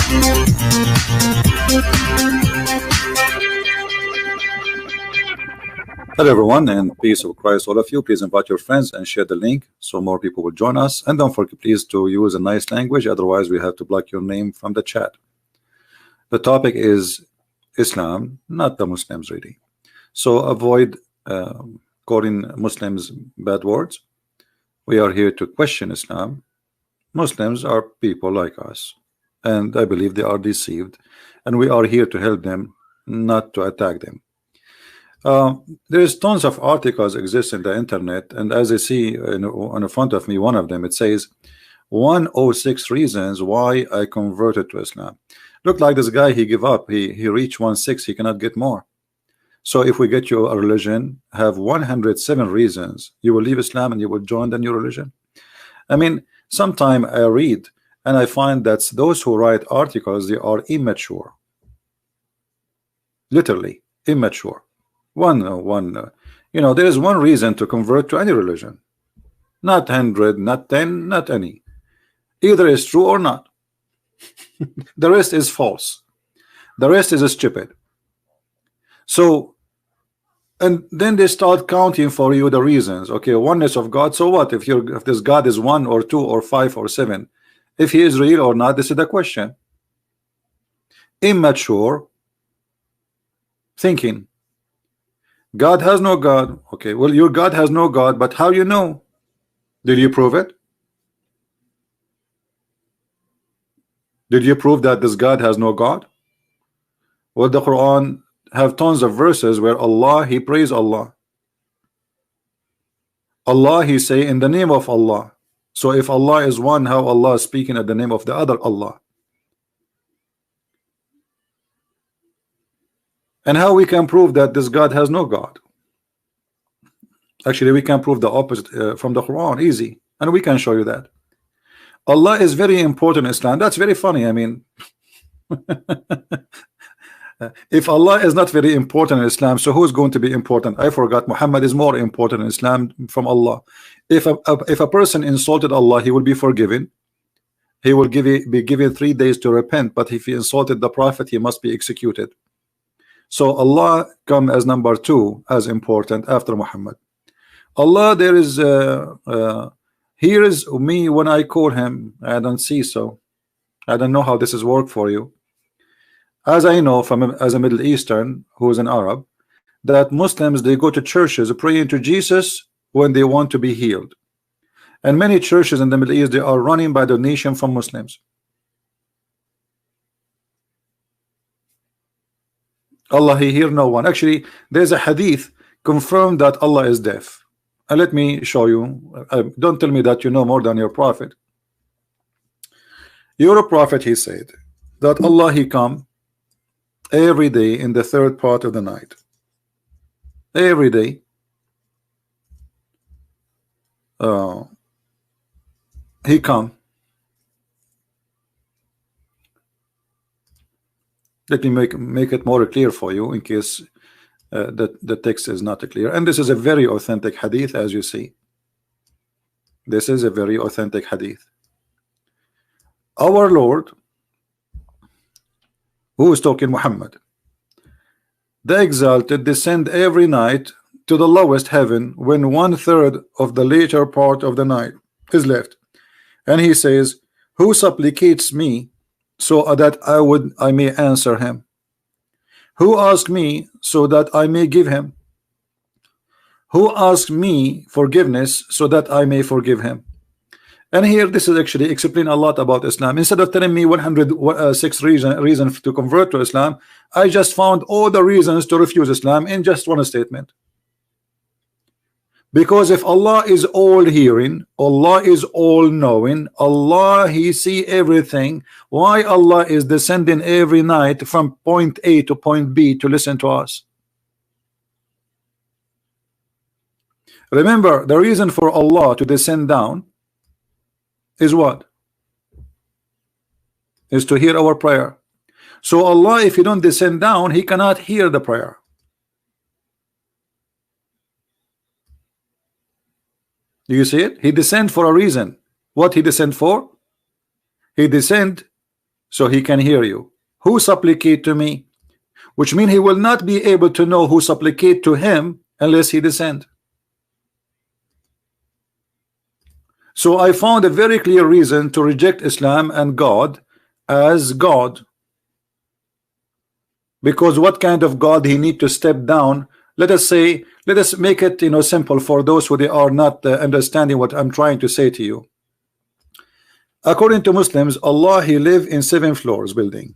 Hello everyone, and peace of Christ all of you. Please invite your friends and share the link so more people will join us, and don't forget please to use a nice language, otherwise we have to block your name from the chat. The topic is Islam, not the Muslims really, so avoid calling Muslims bad words. We are here to question Islam. Muslims are people like us, and I believe they are deceived, and we are here to help them, not to attack them. There's tons of articles exist in the internet, and as I see on the front of me, one of them, it says 106 reasons why I converted to Islam. Look like this guy, he give up, he reached 106, he cannot get more. So if we get you a religion, have 107 reasons you will leave Islam and you will join the new religion. I mean, sometime I read and I find that those who write articles, they are immature, literally immature. There is one reason to convert to any religion, not 100, not 10, not any. Either is true or not. The rest is false. The rest is stupid. So, and then they start counting for you the reasons. Okay, oneness of God. So what if this God is 1 or 2 or 5 or 7? If he is real or not, this is the question. Immature thinking. God has no God. Okay, well, your God has no God, but how you know? Did you prove it? Did you prove that this God has no God? Well, the Quran have tons of verses where Allah, he praise Allah. Allah, he say in the name of Allah. So if Allah is one, how Allah is speaking at the name of the other Allah? And how we can prove that this God has no God? Actually, we can prove the opposite from the Quran, easy, and we can show you that Allah is very important in Islam. That's very funny. I mean, if Allah is not very important in Islam, so who's going to be important? I forgot. Muhammad is more important in Islam from Allah. If a person insulted Allah, he will be forgiven. He will be given 3 days to repent. But if he insulted the Prophet, he must be executed. So Allah come as number 2 as important after Muhammad. Allah, there is here is me when I call him. I don't see, so I don't know how this is work for you. As I know as a Middle Eastern who is an Arab, that Muslims, they go to churches praying to Jesus when they want to be healed, and many churches in the Middle East, they are running by donation from Muslims. Allah, he hear no one. Actually, there's a hadith confirmed that Allah is deaf. And let me show you. Don't tell me that you know more than your prophet. Your prophet, he said that Allah, he come every day in the 3rd part of the night. Every day. He come. Let me make it more clear for you in case the text is not clear. And this is a very authentic hadith, as you see. This is a very authentic hadith. Our Lord, who is talking, Muhammad, the exalted, descend every night to the lowest heaven when 1/3 of the later part of the night is left, and he says, who supplicates me so that I may answer him? Who asks me so that I may give him? Who asks me forgiveness so that I may forgive him? And here this is actually explain a lot about Islam. Instead of telling me 106 reasons to convert to Islam, I just found all the reasons to refuse Islam in just one statement. Because if Allah is all hearing, Allah is all knowing, Allah, he see everything, why Allah is descending every night from point A to point B to listen to us? Remember, the reason for Allah to descend down is what? Is to hear our prayer. So Allah, if you don't descend down, he cannot hear the prayer. Do you see it? He descend for a reason. What he descend for? He descend so he can hear you. Who supplicate to me? Which means he will not be able to know who supplicate to him unless he descend. So I found a very clear reason to reject Islam and God as God. Because what kind of God he need to step down? Let us say, let us make it simple for those who they are not understanding what I'm trying to say to you. According to Muslims, Allah, he live in 7 floors building,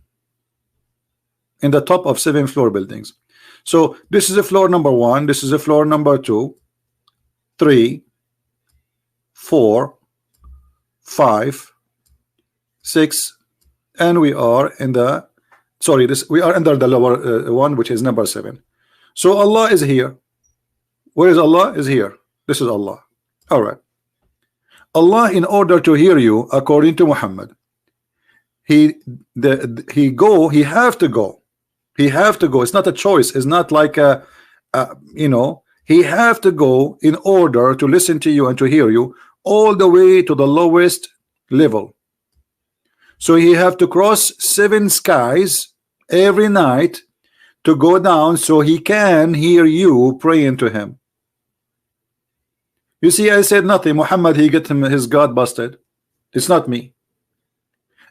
in the top of 7 floor buildings. So this is a floor number 1, this is a floor number 2, 3, 4, 5, 6, and we are in the we are under the lower one, which is number 7. So Allah is here. Where is Allah? Is here. This is Allah. All right. Allah, in order to hear you, according to Muhammad, he have to go. He have to go. It's not a choice. It's not like he have to go in order to listen to you and to hear you all the way to the lowest level. So he have to cross 7 skies every night to go down so he can hear you praying to him. You see, I said nothing. Muhammad, he get his God busted. It's not me.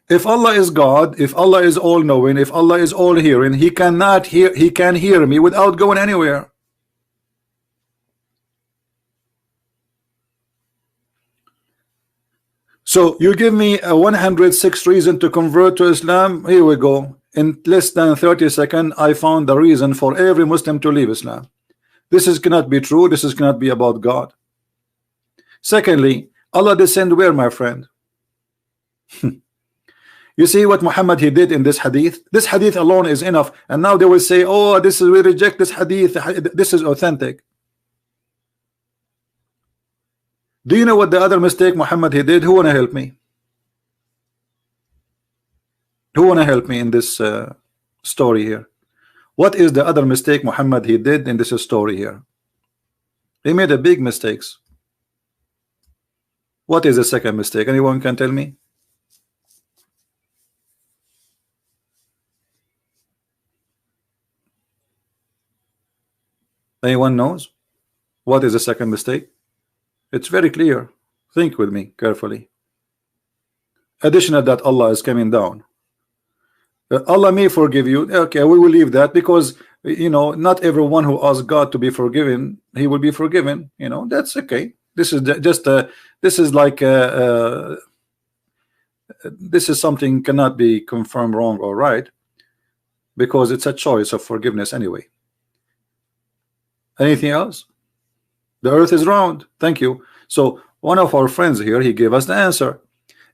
If Allah is God, if Allah is all-knowing, if Allah is all-hearing, he cannot hear. He can hear me without going anywhere. So you give me a 106 reason to convert to Islam. Here we go. In less than 30 seconds, I found the reason for every Muslim to leave Islam. This cannot be true. This cannot be about God. Secondly, Allah descend where, my friend? You see what Muhammad he did in this hadith? This hadith alone is enough. And now they will say, oh, we reject this hadith. This is authentic. Do you know what the other mistake Muhammad he did? Who wanna help me? Who wanna help me in this story here? What is the other mistake Muhammad he did in this story here? He made a big mistakes. What is the second mistake? Anyone can tell me? Anyone knows? What is the second mistake? It's very clear. Think with me carefully. Additional that Allah is coming down. Allah may forgive you. Okay, we will leave that because not everyone who asks God to be forgiven, he will be forgiven. That's okay. This is just this is like this is something cannot be confirmed wrong or right because it's a choice of forgiveness anyway. Anything else? The earth is round. Thank you. So one of our friends here, he gave us the answer.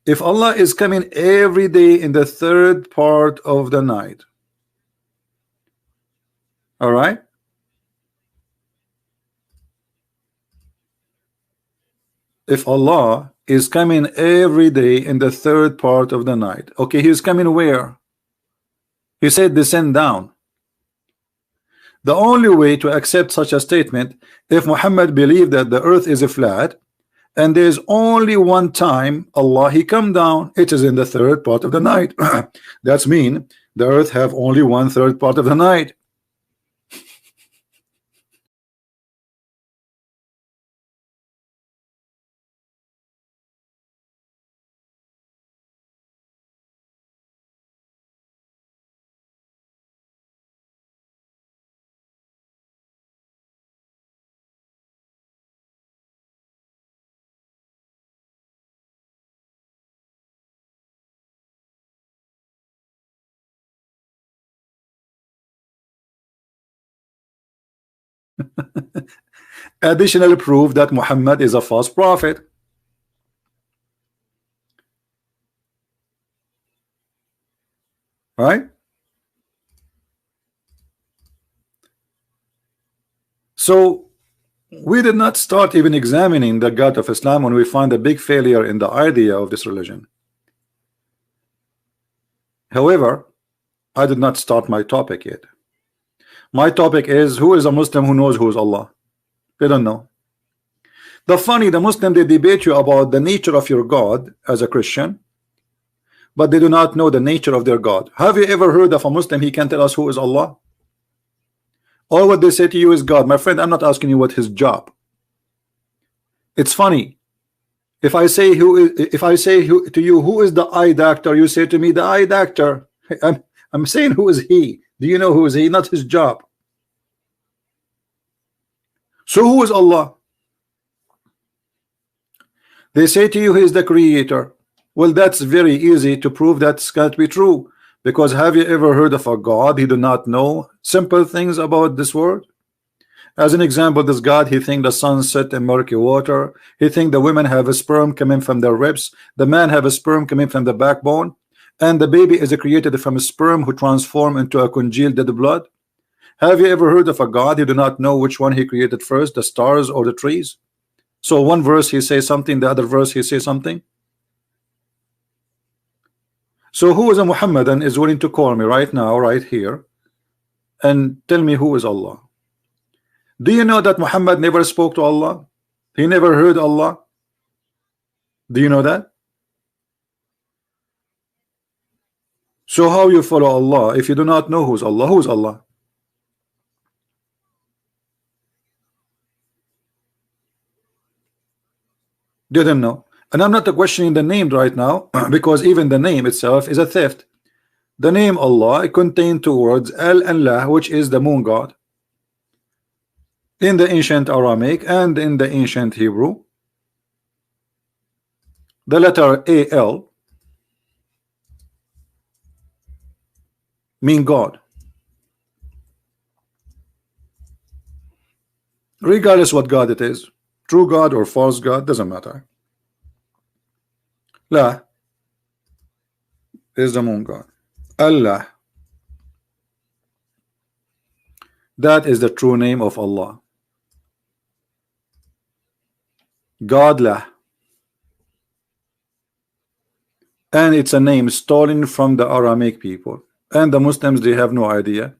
If Allah is coming every day in the 3rd part of the night, all right, if Allah is coming every day in the 3rd part of the night, okay, he's coming where? He said descend down. The only way to accept such a statement, if Muhammad believed that the earth is flat and there's only one time Allah he come down, it is in the 3rd part of the night. That's mean the earth have only 1/3 part of the night. Additional proof that Muhammad is a false prophet. Right? So we did not start even examining the God of Islam when we find a big failure in the idea of this religion. However, I did not start my topic yet. My topic is, who is a Muslim who knows who is Allah? They don't know. The Muslim, they debate you about the nature of your God as a Christian, but they do not know the nature of their God. Have you ever heard of a Muslim, he can tell us who is Allah? All what they say to you is God. My friend, I'm not asking you what his job. It's funny. If I say to you, who is the eye doctor, you say to me, the eye doctor. I'm saying, who is he? Do you know who is he? Not his job. So who is Allah? They say to you he is the creator. Well, that's very easy to prove that can't be true, because have you ever heard of a God he do not know simple things about this world? As an example, this God, he think the sun set in murky water. He think the women have a sperm coming from their ribs, the man have a sperm coming from the backbone, and the baby is created from a sperm who transform into a congealed dead blood. Have you ever heard of a God who do not know which one he created first, the stars or the trees? So one verse he says something, the other verse he says something. So who is a Muhammadan is willing to call me right now, right here, and tell me who is Allah? Do you know that Muhammad never spoke to Allah? He never heard Allah. Do you know that? So how you follow Allah if you do not know who's Allah? Who's Allah? Didn't know. And I'm not questioning the name right now because even the name itself is a theft. The name Allah contains two words, Al and La, which is the moon god. In the ancient Aramaic and in the ancient Hebrew, the letter Al mean God. Regardless what God it is, true God or false God, doesn't matter. La is the moon god. Allah, that is the true name of Allah. God La, and it's a name stolen from the Aramaic people, and the Muslims, they have no idea.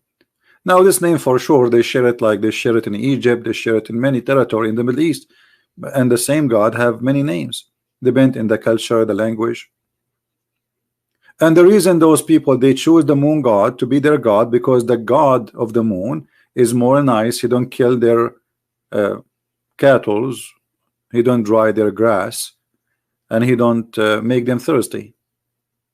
Now this name for sure they share it, like they share it in Egypt, they share it in many territory in the Middle East, and the same God have many names depend in the culture, the language. And the reason those people they choose the moon god to be their god, because the god of the moon is more nice. He don't kill their cattle, he don't dry their grass, and he don't make them thirsty,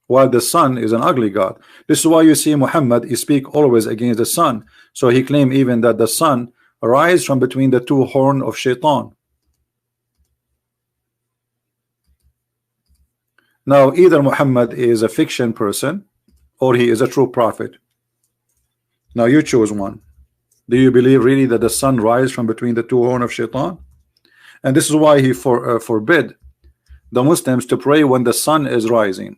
while the sun is an ugly god. This is why you see Muhammad he speak always against the sun. So he claim even that the sun rise from between the two horn of Shaitan. Now either Muhammad is a fiction person or he is a true prophet. Now you choose one. Do you believe really that the sun rise from between the two horn of Shaitan? And this is why he forbid the Muslims to pray when the sun is rising.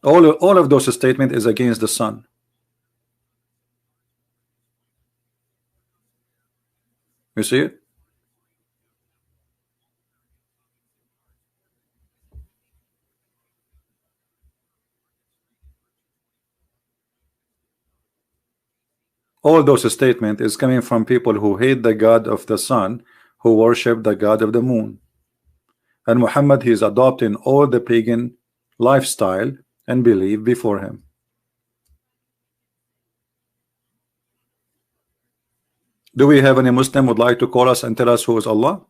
All of those statements is against the sun. You see it? All those statements is coming from people who hate the God of the sun, who worship the God of the moon. And Muhammad, he is adopting all the pagan lifestyle and belief before him. Do we have any Muslim would like to call us and tell us who is Allah?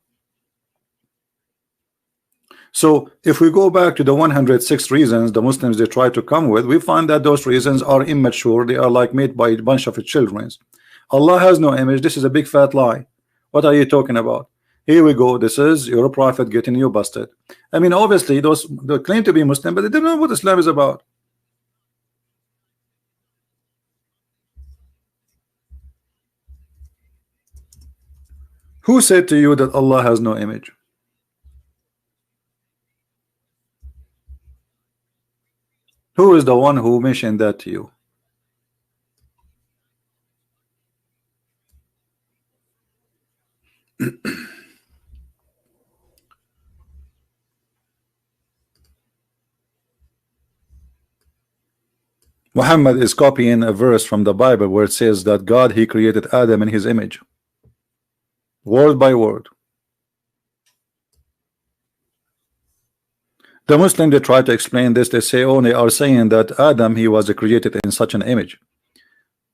So if we go back to the 106 reasons the Muslims they try to come with, we find that those reasons are immature. They are like made by a bunch of children. Allah has no image. This is a big fat lie. What are you talking about? Here we go. This is your prophet getting you busted. I mean, obviously those they claim to be Muslim, but they don't know what Islam is about. Who said to you that Allah has no image? Who is the one who mentioned that to you? Muhammad is copying a verse from the Bible where it says that God, he created Adam in his image, word by word. The Muslim, they try to explain this. They say, oh, they are saying that Adam, he was created in such an image.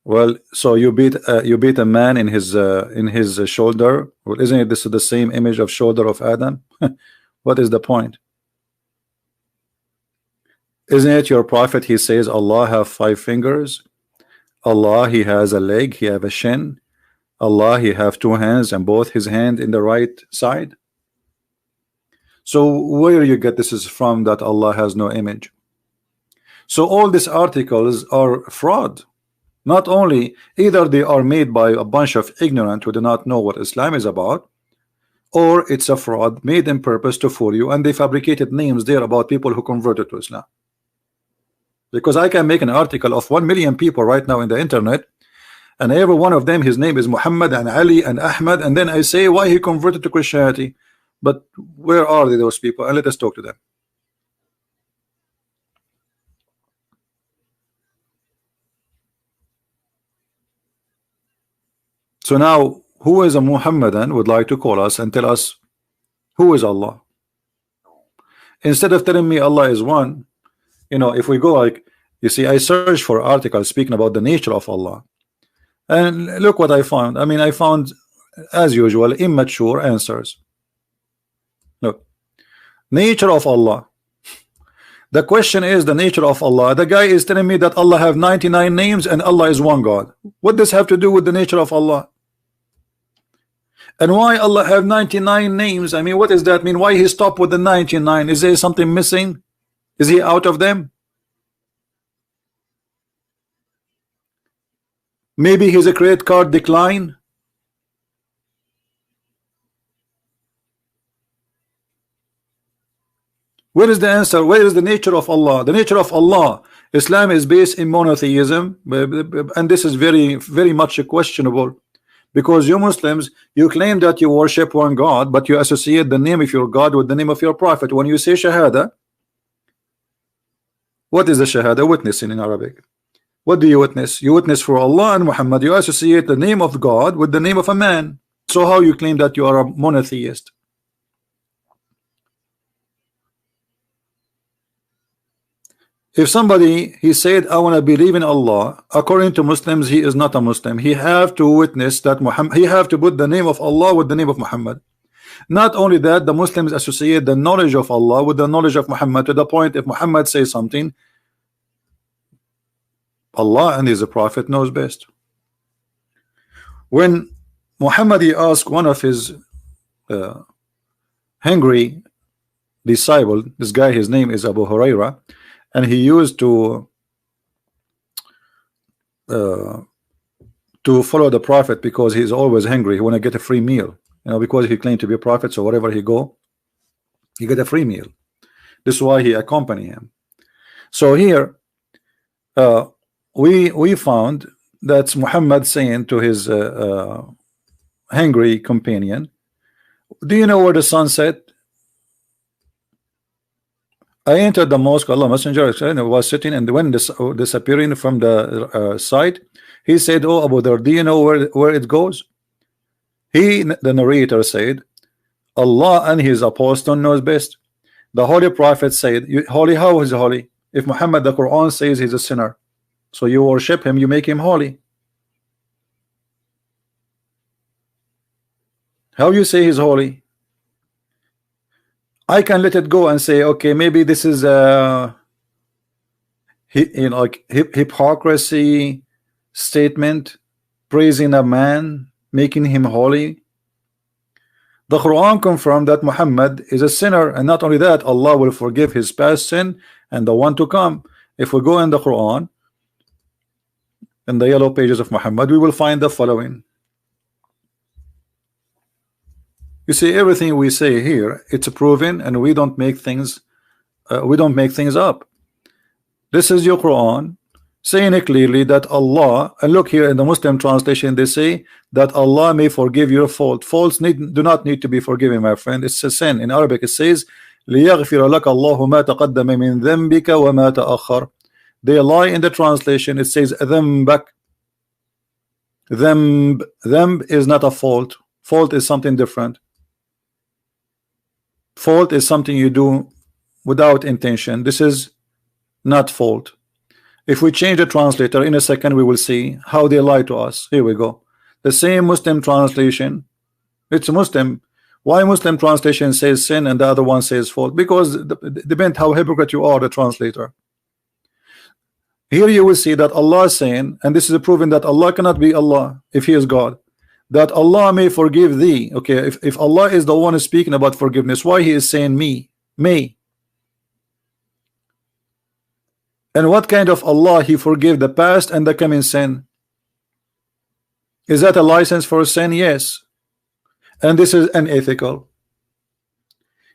Well, so you beat a man in his shoulder. Well, isn't it this is the same image of shoulder of Adam? What is the point? Isn't it your prophet? He says Allah have 5 fingers. Allah, he has a leg. He have a shin. Allah, he have 2 hands and both his hand in the right side. So where you get this is from that Allah has no image? So all these articles are fraud. Not only either they are made by a bunch of ignorant who do not know what Islam is about, or it's a fraud made in purpose to fool you, and they fabricated names there about people who converted to Islam. Because I can make an article of 1 million people right now in the internet, and every one of them, his name is Muhammad and Ali and Ahmad, and then I say why he converted to Christianity. But where are they, those people? And let us talk to them. So now, who is a Muhammadan would like to call us and tell us who is Allah? Instead of telling me Allah is one, you know, if we go like, you see, I search for articles speaking about the nature of Allah, and look what I found. I mean, I found, as usual, immature answers. Look, nature of Allah. The question is the nature of Allah. The guy is telling me that Allah have 99 names and Allah is one God. What does have to do with the nature of Allah? And why Allah have 99 names? I mean, what does that mean? Why he stopped with the 99? Is there something missing? Is he out of them? Maybe his credit card decline. Where is the answer? Where is the nature of Allah? The nature of Allah. Islam is based in monotheism, and this is very, very much questionable, because you Muslims, you claim that you worship one God, but you associate the name of your God with the name of your prophet. When you say Shahada, what is the Shahada? Witnessing in Arabic. What do you witness? You witness for Allah and Muhammad. You associate the name of God with the name of a man. So how you claim that you are a monotheist? If somebody, he said, I want to believe in Allah, according to Muslims, he is not a Muslim. He have to witness that Muhammad, he have to put the name of Allah with the name of Muhammad. Not only that, the Muslims associate the knowledge of Allah with the knowledge of Muhammad, to the point if Muhammad says something, Allah and his prophet knows best. When Muhammad, he asked one of his hungry disciple, this guy, his name is Abu Huraira, and he used to follow the prophet because he's always hungry. He want to get a free meal, you know, because he claimed to be a prophet. So wherever he go, he get a free meal. This is why he accompany him. So here, we found that's Muhammad saying to his hungry companion, "Do you know where the sun set?" I entered the mosque, Allah Messenger was sitting, and when disappearing from the site, he said, "Oh Abu Dhar, do you know where it goes?" The narrator said, Allah and his apostle knows best. The Holy Prophet said, holy, how is holy? If Muhammad, the Quran says he's a sinner, so you worship him, you make him holy. How you say he's holy? I can let it go and say, okay, maybe this is a hypocrisy statement, praising a man, making him holy. The Quran confirmed that Muhammad is a sinner, and not only that, Allah will forgive his past sin and the one to come. If we go in the Quran, in the yellow pages of Muhammad, we will find the following. You see, everything we say here, it's proven, and we don't make things up. This is your Quran saying it clearly that Allah, and look here in the Muslim translation, they say that Allah may forgive your fault. Faults do not need to be forgiven, my friend. It's a sin. In Arabic it says لِيَغْفِرَ لَكَ اللَّهُ مَا تَقَدَّمَ مِنْ ذَنْبِكَ وَمَا تَأَخَّرَ. They lie in the translation. It says ذنبك. Them is not a fault. Fault is something different. Fault is something you do without intention. This is not fault. If we change the translator in a second, we will see how they lie to us. Here we go. The same Muslim translation. It's Muslim. Why Muslim translation says sin and the other one says fault? Because it depends how hypocrite you are, the translator. Here you will see that Allah is saying, and this is proving that Allah cannot be Allah if He is God, that Allah may forgive thee. Okay, if Allah is the one speaking about forgiveness, why He is saying me, may? And what kind of Allah He forgive the past and the coming sin? Is that a license for sin? Yes. And this is unethical.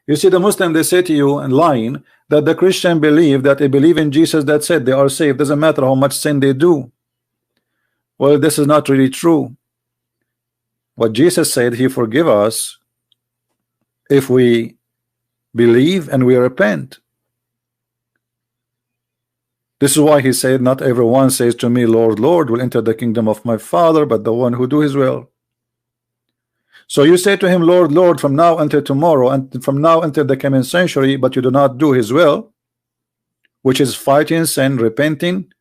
You see, the Muslim, they say to you and lying that the Christian believe that they believe in Jesus, that's it, they are saved, doesn't matter how much sin they do. Well, this is not really true. What Jesus said, He forgive us if we believe and we repent. This is why He said, not everyone says to me, Lord, Lord, will enter the kingdom of my Father, but the one who do His will. So you say to Him, Lord, Lord, from now until tomorrow, and from now until the coming century, but you do not do His will, which is fighting sin, repenting,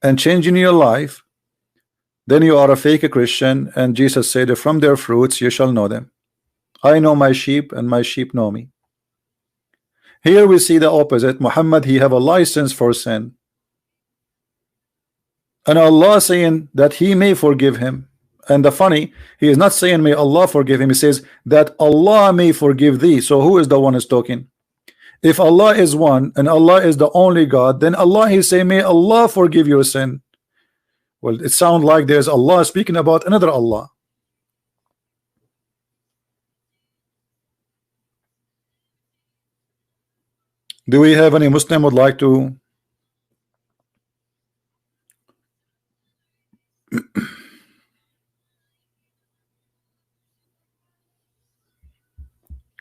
and changing your life, then you are a fake Christian. And Jesus said, from their fruits you shall know them. I know my sheep, and my sheep know me. Here we see the opposite. Muhammad, he have a license for sin, and Allah saying that He may forgive him. And the funny, He is not saying may Allah forgive him, He says that Allah may forgive thee. So who is the one who's talking? If Allah is one and Allah is the only God, then Allah, He say may Allah forgive your sin. Well, it sounds like there's Allah speaking about another Allah. Do we have any Muslim would like to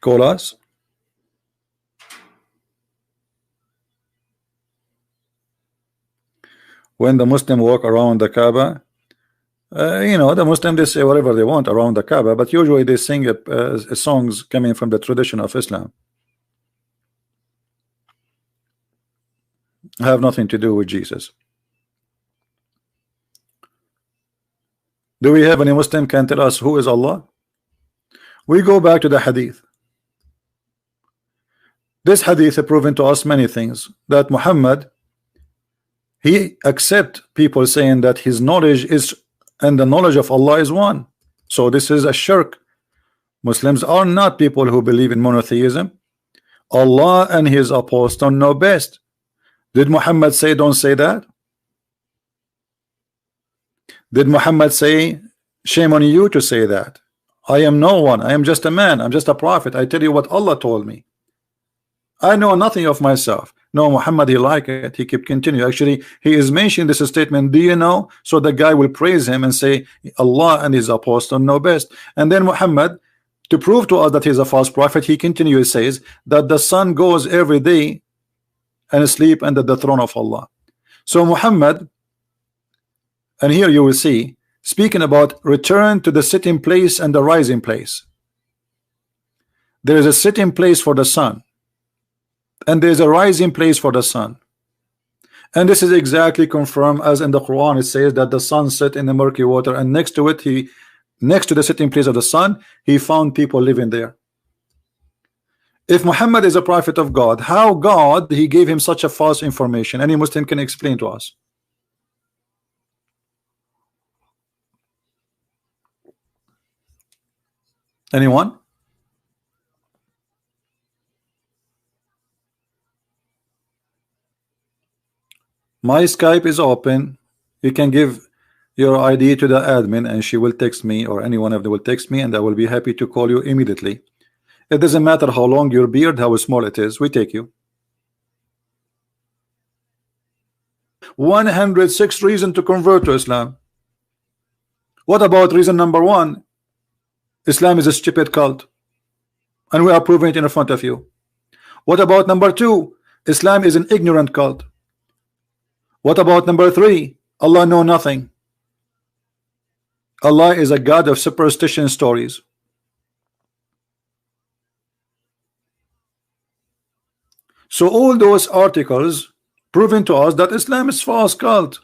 call us? When the Muslim walk around the Kaaba, you know, the Muslim, they say whatever they want around the Kaaba, but usually they sing songs coming from the tradition of Islam. Have nothing to do with Jesus. Do we have any Muslim can tell us who is Allah? We go back to the hadith. This hadith has proven to us many things, that Muhammad, he accept people saying that his knowledge is and the knowledge of Allah is one. So this is a shirk. Muslims are not people who believe in monotheism. Allah and His apostle know best. Did Muhammad say don't say that? Did Muhammad say shame on you to say that? I am no one, I am just a man, I'm just a prophet, I tell you what Allah told me. I know nothing of myself. No, Muhammad, he like it. He keep continue. Actually, he is mentioning this statement, do you know? So the guy will praise him and say Allah and His apostle know best. And then Muhammad, to prove to us that he's a false prophet, he continues says that the sun goes every day and sleep under the throne of Allah. So Muhammad, and here you will see, speaking about return to the sitting place and the rising place. There is a sitting place for the sun, and there is a rising place for the sun. And this is exactly confirmed as in the Quran. It says that the sun set in the murky water, and next to it, next to the sitting place of the sun, He found people living there. If Muhammad is a prophet of God, how God He gave him such a false information? Any Muslim can explain to us? Anyone? My Skype is open. You can give your ID to the admin and she will text me, or any one of them will text me, and I will be happy to call you immediately. It doesn't matter how long your beard, how small it is, we take you. 106 reasons to convert to Islam. What about reason number 1? Islam is a stupid cult, and we are proving it in front of you. What about number 2? Islam is an ignorant cult. What about number 3? Allah know nothing. Allah is a God of superstition stories. So all those articles proving to us that Islam is false cult.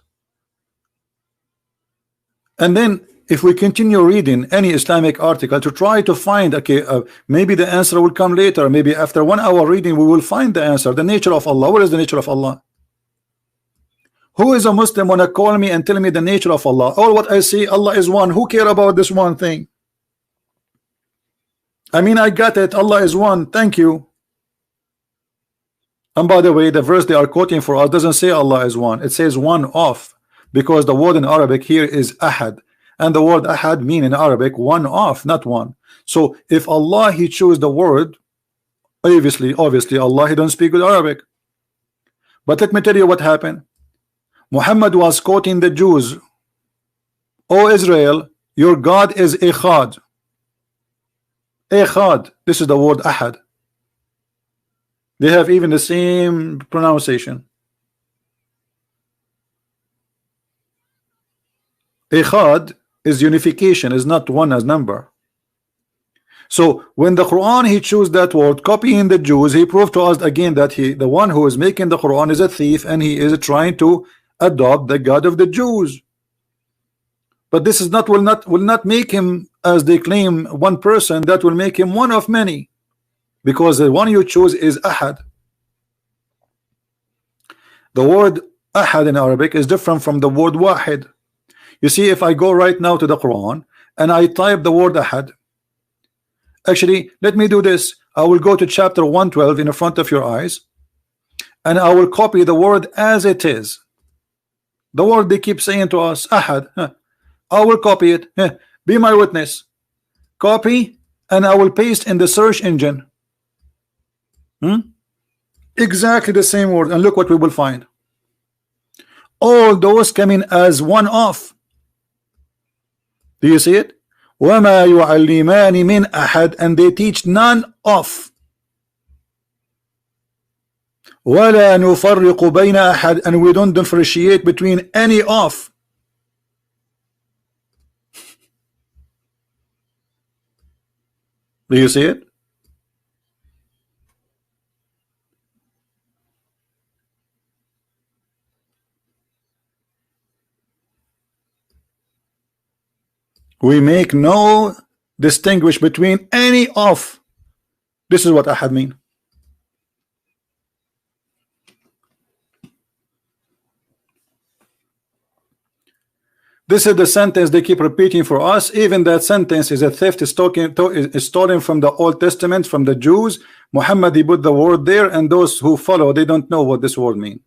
And then if we continue reading any Islamic article to try to find, okay, maybe the answer will come later, maybe after 1 hour reading we will find the answer. The nature of Allah. What is the nature of Allah? Who is a Muslim wanna call me and tell me the nature of Allah? All what I see, Allah is one. Who care about this one thing? I mean, I got it. Allah is one. Thank you. And by the way, the verse they are quoting for us doesn't say Allah is one. It says one of, because the word in Arabic here is ahad, and the word ahad mean in Arabic one of, not one. So if Allah he chose the word, obviously Allah he don't speak good Arabic. But let me tell you what happened. Muhammad was quoting the Jews. O Israel, your God is Echad. Echad. This is the word ahad. They have even the same pronunciation. Echad is unification, is not one as number. So when the Quran he chose that word, copying the Jews, he proved to us again that the one who is making the Quran is a thief, and he is trying to adopt the God of the Jews. But this is not will not make him, as they claim, one person. That will make him one of many, because the one you choose is ahad. The word ahad in Arabic is different from the word wahid. You see, if I go right now to the Quran and I type the word ahad, actually let me do this. I will go to chapter 112 in front of your eyes, and I will copy the word as it is. The word they keep saying to us, ahad. I will copy it. Be my witness. Copy, and I will paste in the search engine. Exactly the same word, and look what we will find. All those coming as one off. Do you see it? وَمَا يُعَلِّمَانِ مِنْ أَحَدٍ, and they teach none of. وَلَا نُفَرِّقُ بَيْنَ أَحَدٍ, and we don't differentiate between any of. Do you see it? We make no distinguish between any of. This is what ahad mean. This is the sentence they keep repeating for us. Even that sentence is a theft, is stolen from the Old Testament, from the Jews. Muhammad he put the word there, and those who follow, they don't know what this word mean.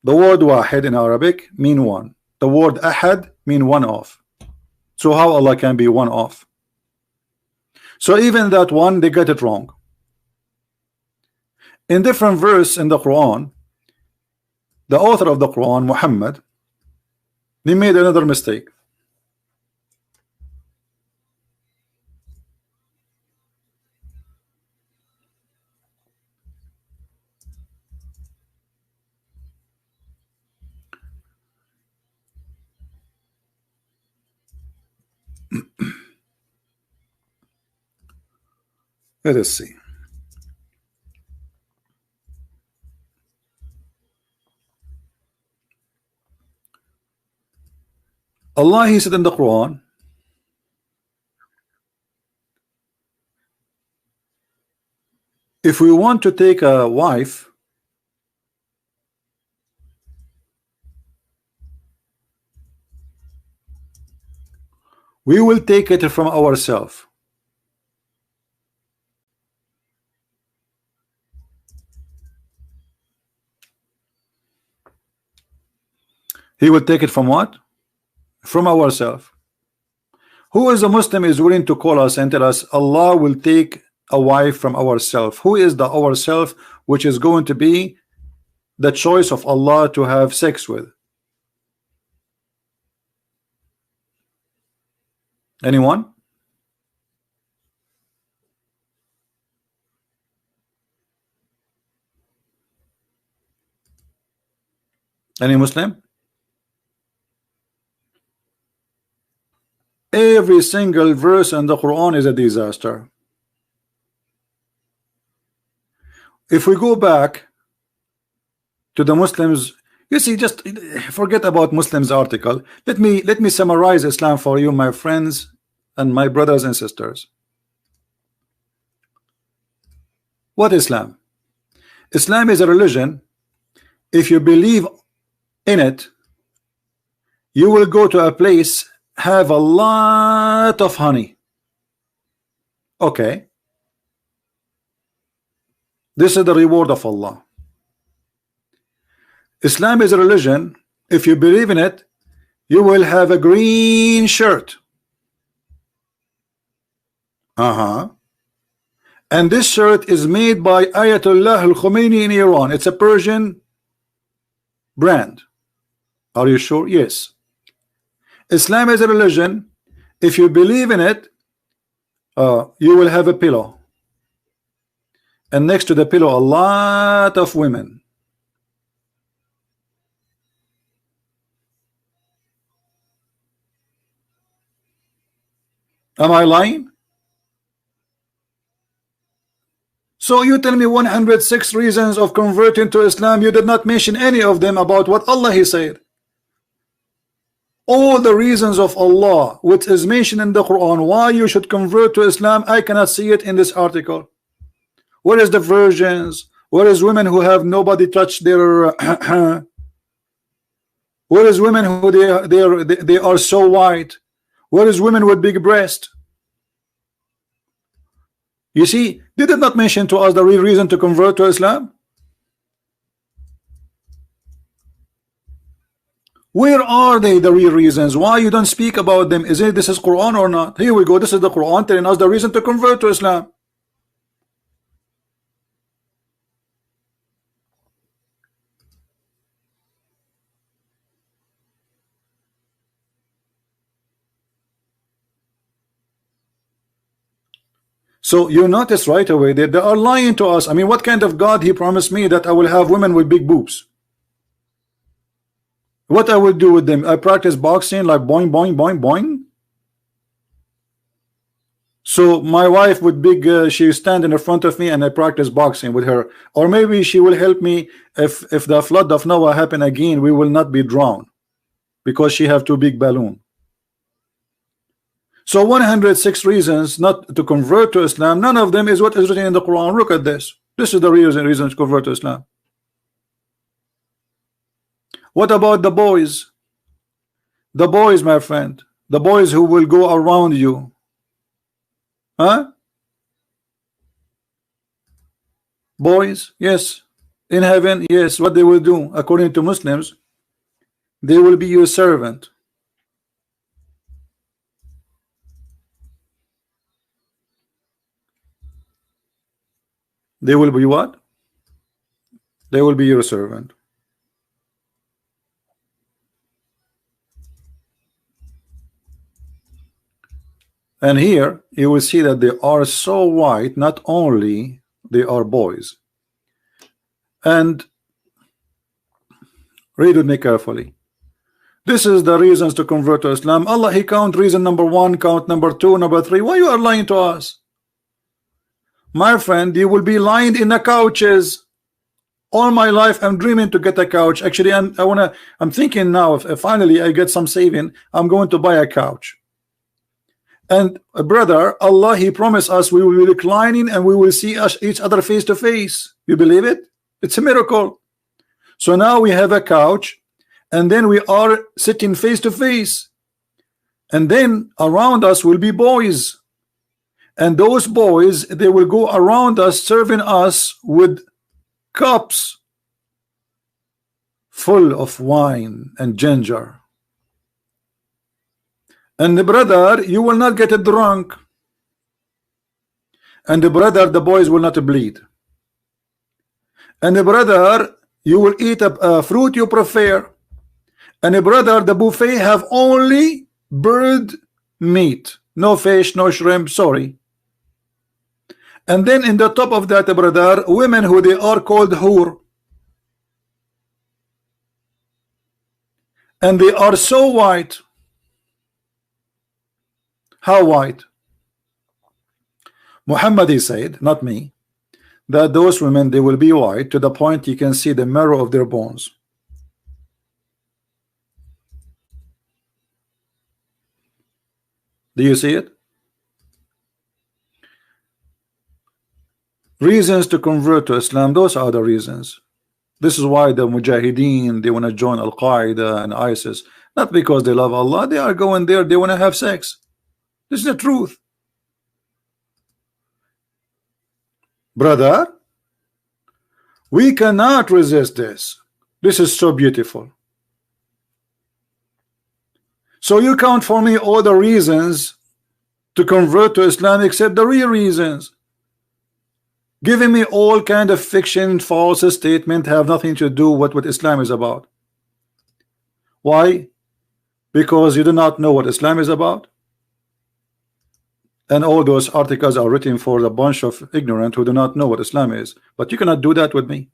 The word wahid in Arabic mean one. The word ahad mean one of. So how Allah can be one of? So even that one, they get it wrong. In different verse in the Quran, the author of the Quran, Muhammad, they made another mistake. Let us see. Allah he said in the Quran, if we want to take a wife, we will take it from ourselves. He will take it from what? From ourselves. Who is a Muslim is willing to call us and tell us Allah will take a wife from ourselves? Who is the ourself which is going to be the choice of Allah to have sex with? Anyone? Any Muslim? Every single verse in the Quran is a disaster. If we go back to the Muslims, you see, just forget about Muslims article. Let me summarize Islam for you, my friends and my brothers and sisters. What Islam? Islam is a religion. If you believe in it, you will go to a place, have a lot of honey. Okay, this is the reward of Allah. Islam is a religion. If you believe in it, you will have a green shirt. And this shirt is made by Ayatollah al-Khomeini in Iran. It's a Persian brand. Are you sure? Yes. Islam is a religion. If you believe in it, you will have a pillow, and next to the pillow a lot of women. Am I lying? So you tell me 106 reasons of converting to Islam. You did not mention any of them about what Allah He said. All the reasons of Allah which is mentioned in the Quran why you should convert to Islam, I cannot see it in this article. Where is the virgins? Where is women who have nobody touch their where is women who they are so white? Where is women with big breast? You see, they did not mention to us the real reason to convert to Islam. Where are they, the real reasons? Why you don't speak about them? Is it this is Quran or not? Here we go. This is the Quran telling us the reason to convert to Islam. So you notice right away that they are lying to us. I mean, what kind of God He promised me that I will have women with big boobs? What I will do with them? I practice boxing like boing boing boing boing. So my wife with big she stand in front of me and I practice boxing with her, or maybe she will help me if the flood of Noah happen again, we will not be drowned because she have too big balloon. So 106 reasons not to convert to Islam, none of them is what is written in the Quran. Look at this. This is the reason to convert to Islam. What about the boys? The boys, my friend, the boys who will go around you. Huh? Boys, yes. In heaven, yes. What they will do, according to Muslims, they will be your servant. They will be what? They will be your servant. And here you will see that they are so white, not only they are boys. And read with me carefully. This is the reasons to convert to Islam. Allah He count reason number 1, count number 2, number 3. Why you are lying to us? My friend, you will be lying in the couches. All my life I'm dreaming to get a couch. Actually, I'm thinking now if finally I get some saving, I'm going to buy a couch. And brother, Allah He promised us we will be reclining and we will see each other face to face. You believe it? It's a miracle. So now we have a couch and then we are sitting face to face, and then around us will be boys. And those boys, they will go around us serving us with cups full of wine and ginger. And the brother, you will not get drunk. And the brother, the boys will not bleed. And the brother, you will eat a fruit you prefer. And the brother, the buffet have only bird meat. No fish, no shrimp, sorry. And then in the top of that, brother, women who they are called hur. And they are so white. How white? Muhammad, he said, not me, that those women, they will be white to the point you can see the marrow of their bones. Do you see it? Reasons to convert to Islam, those are the reasons. This is why the Mujahideen, they want to join Al-Qaeda and ISIS, not because they love Allah. They are going there, they want to have sex. This is the truth. Brother, we cannot resist this. This is so beautiful. So you count for me all the reasons to convert to Islam except the real reasons. Giving me all kind of fiction, false statement, have nothing to do with what Islam is about. Why? Because you do not know what Islam is about. And all those articles are written for a bunch of ignorant who do not know what Islam is. But you cannot do that with me.